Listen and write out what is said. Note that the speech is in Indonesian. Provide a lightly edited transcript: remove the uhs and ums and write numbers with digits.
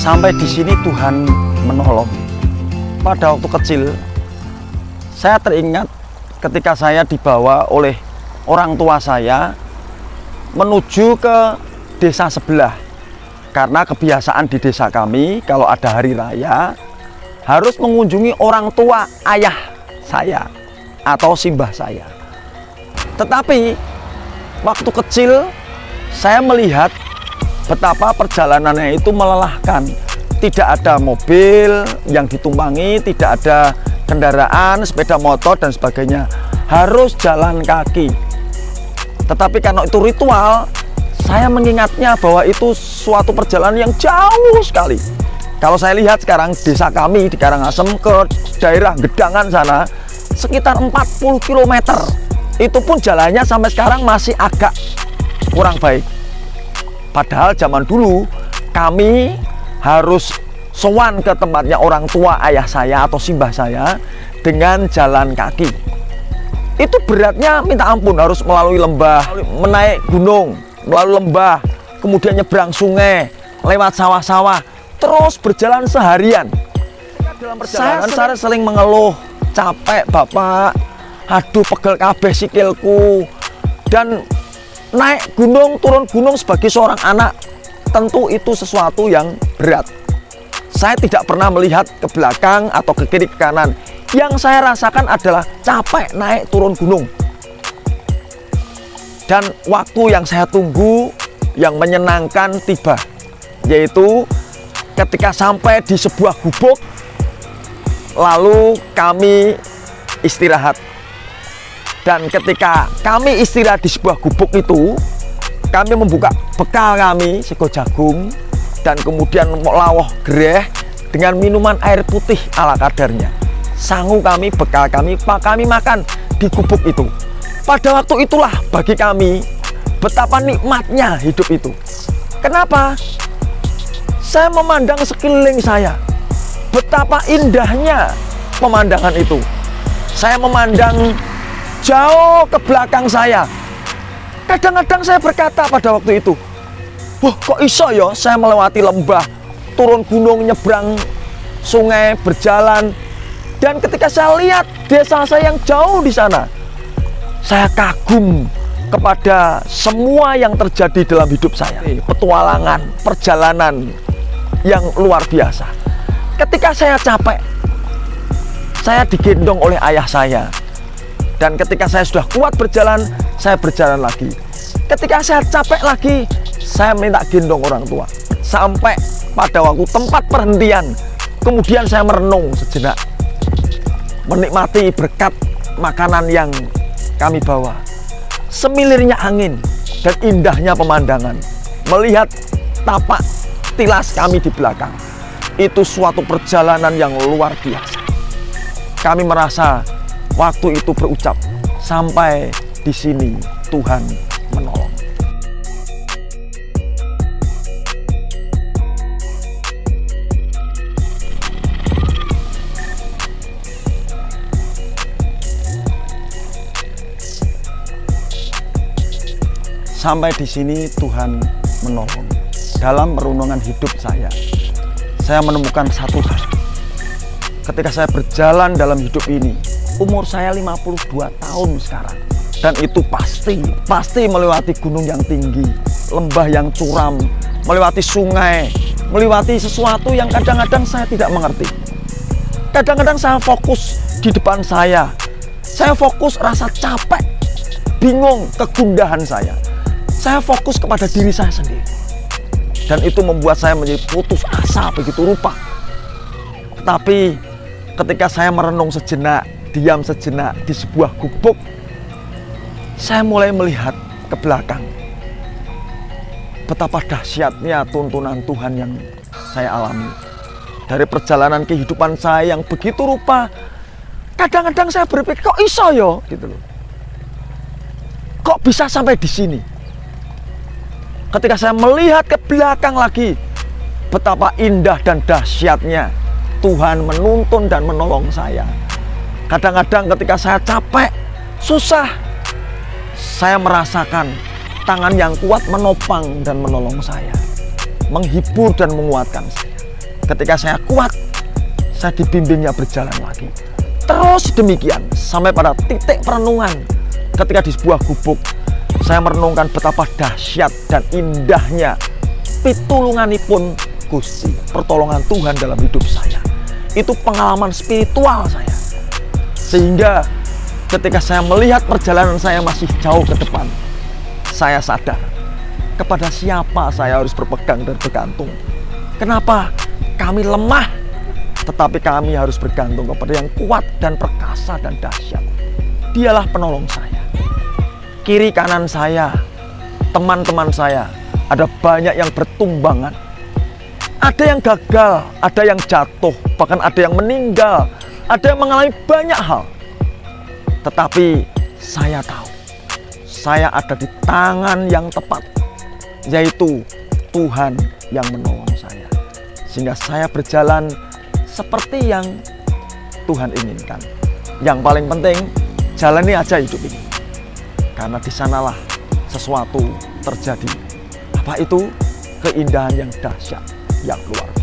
Sampai di sini Tuhan menolong. Pada waktu kecil, saya teringat ketika saya dibawa oleh orang tua saya menuju ke desa sebelah. Karena kebiasaan di desa kami, kalau ada hari raya, harus mengunjungi orang tua ayah saya atau simbah saya. Tetapi waktu kecil, saya melihat betapa perjalanannya itu melelahkan. Tidak ada mobil yang ditumpangi, tidak ada kendaraan, sepeda motor dan sebagainya. Harus jalan kaki. Tetapi karena itu ritual, saya mengingatnya bahwa itu suatu perjalanan yang jauh sekali. Kalau saya lihat sekarang desa kami di Karangasem ke daerah Gedangan sana, sekitar 40 km. Itu pun jalannya sampai sekarang masih agak kurang baik. Padahal zaman dulu kami harus sowan ke tempatnya orang tua ayah saya atau simbah saya dengan jalan kaki. Itu beratnya minta ampun, harus melalui lembah, menaik gunung, melalui lembah, kemudian nyebrang sungai, lewat sawah-sawah, terus berjalan seharian. Dalam perjalanan saya sering mengeluh, capek bapak, aduh pegel kabeh sikilku. Dan naik gunung, turun gunung sebagai seorang anak, tentu itu sesuatu yang berat. Saya tidak pernah melihat ke belakang atau ke kiri ke kanan. Yang saya rasakan adalah capek naik turun gunung. Dan waktu yang saya tunggu yang menyenangkan tiba, yaitu ketika sampai di sebuah gubuk, lalu kami istirahat. Dan ketika kami istirahat di sebuah gubuk itu, kami membuka bekal kami, sego jagung, dan kemudian lawuh gereh dengan minuman air putih ala kadarnya. Sangu kami, bekal kami makan di gubuk itu. Pada waktu itulah bagi kami betapa nikmatnya hidup itu. Kenapa? Saya memandang sekeliling saya, betapa indahnya pemandangan itu. Saya memandang jauh ke belakang saya. Kadang-kadang saya berkata pada waktu itu, wah kok iso ya saya melewati lembah, turun gunung, nyebrang sungai, berjalan. Dan ketika saya lihat desa saya yang jauh di sana, saya kagum kepada semua yang terjadi dalam hidup saya. Petualangan, perjalanan yang luar biasa. Ketika saya capek, saya digendong oleh ayah saya. Dan ketika saya sudah kuat berjalan, saya berjalan lagi. Ketika saya capek lagi, saya minta gendong orang tua. Sampai pada waktu tempat perhentian, kemudian saya merenung sejenak, menikmati berkat makanan yang kami bawa. Semilirnya angin dan indahnya pemandangan, melihat tapak tilas kami di belakang. Itu suatu perjalanan yang luar biasa. Kami merasa waktu itu berucap, sampai di sini Tuhan menolong. Sampai di sini Tuhan menolong. Dalam renungan hidup saya menemukan satu hal. Ketika saya berjalan dalam hidup ini, umur saya 52 tahun sekarang. Dan itu pasti melewati gunung yang tinggi, lembah yang curam, melewati sungai, melewati sesuatu yang kadang-kadang saya tidak mengerti. Kadang-kadang saya fokus di depan saya fokus rasa capek, bingung, kegundahan saya. Saya fokus kepada diri saya sendiri. Dan itu membuat saya menjadi putus asa begitu rupa. Tetapi ketika saya merenung sejenak, diam sejenak di sebuah gubuk, saya mulai melihat ke belakang. Betapa dahsyatnya tuntunan Tuhan yang saya alami. Dari perjalanan kehidupan saya yang begitu rupa, kadang-kadang saya berpikir, kok iso yo? Gitu loh. Kok bisa sampai di sini? Ketika saya melihat ke belakang lagi, betapa indah dan dahsyatnya Tuhan menuntun dan menolong saya. Kadang-kadang ketika saya capek, susah, saya merasakan tangan yang kuat menopang dan menolong saya, menghibur dan menguatkan saya. Ketika saya kuat, saya dibimbingnya berjalan lagi. Terus demikian sampai pada titik perenungan. Ketika di sebuah gubuk, saya merenungkan betapa dahsyat dan indahnya pitulunganipun Gusti, pertolongan Tuhan dalam hidup saya. Itu pengalaman spiritual saya. Sehingga ketika saya melihat perjalanan saya masih jauh ke depan, saya sadar kepada siapa saya harus berpegang dan bergantung. Kenapa? Kami lemah, tetapi kami harus bergantung kepada yang kuat dan perkasa dan dahsyat. Dialah penolong saya. Kiri kanan saya, teman-teman saya, ada banyak yang bertumbangan. Ada yang gagal, ada yang jatuh, bahkan ada yang meninggal, ada yang mengalami banyak hal. Tetapi saya tahu, saya ada di tangan yang tepat, yaitu Tuhan yang menolong saya. Sehingga saya berjalan seperti yang Tuhan inginkan. Yang paling penting, jalani aja hidup ini. Karena di sanalah sesuatu terjadi. Apa itu? Keindahan yang dahsyat, yang luar